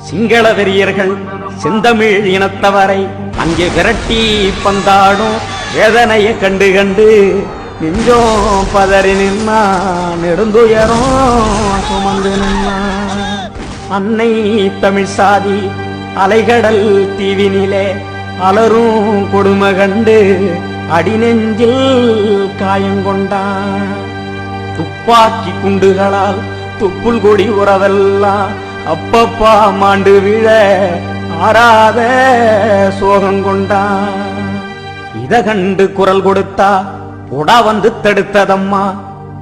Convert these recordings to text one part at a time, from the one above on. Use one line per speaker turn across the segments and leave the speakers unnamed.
சிங்கள வெறியர்கள் செந்தமிழ் இனத்தவரை அங்கே விரட்டி பந்தாடும் வேதனையை கண்டு கண்டு நெஞ்சோம் பதறி நின்னா நெடுந்துயரும் சுமந்து நின்னா. அன்னை தமிழ் சாதி அலைகடல் தீவினிலே அலரும் கொடுமை கண்டு அடிநெஞ்சில் காயங்கொண்டான். துப்பாக்கி குண்டுகளால் துப்புள் கொடி உறவெல்லாம் அப்பப்பா மாண்டு விழ ஆறாத சோகம் கொண்டான். இத கண்டு குரல் கொடுத்தா பொடா வந்து தடுத்ததம்மா,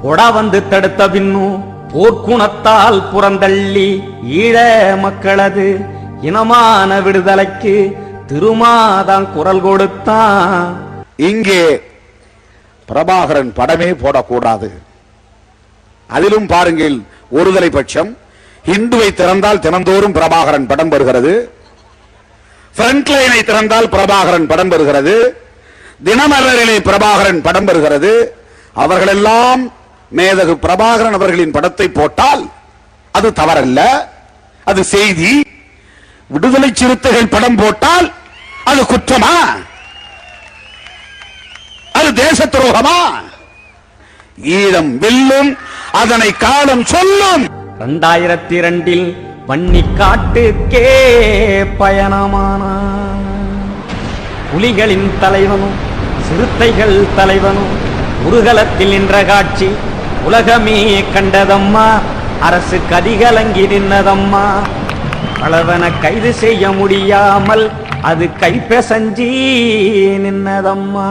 பொடா வந்து தடுத்த பின்னும் போர்க்குணத்தால் புறந்தள்ளி ஈழ மக்களது இனமான விடுதலைக்கு திருமாதான் குரல் கொடுத்தான்.
இங்கே பிரபாகரன் படமே போடக்கூடாது. அதிலும் பாருங்கள், ஒருதலை பட்சம் இந்துவை திறந்தால் தினந்தோறும் பிரபாகரன் படம் வருகிறது, ஃப்ரண்ட் லைனை திறந்தால் பிரபாகரன் படம் வருகிறது, தினமலரிலே பிரபாகரன் படம் வருகிறது. அவர்களெல்லாம் மேதகு பிரபாகரன் அவர்களின் படத்தை போட்டால் அது தவறல்ல, அது செய்தி. விடுதலை சிறுத்தைகள் படம் போட்டால் அது குற்றமா? அது தேச துரோகமா? ஈழம் வெல்லும், அதனை காலம் சொல்லும்.
2002 வன்னி காட்டுக்கே பயணமான புலிகளின் தலைவனும் சிறுத்தைகள் தலைவனும் முருகலத்தில் நின்ற காட்சி உலகமே கண்டதம்மா. அரசு கதிகலங்கி நின்னதம்மா. பலவன கைது செய்ய முடியாமல் அது கைப்பெசஞ்சி நின்னதம்மா.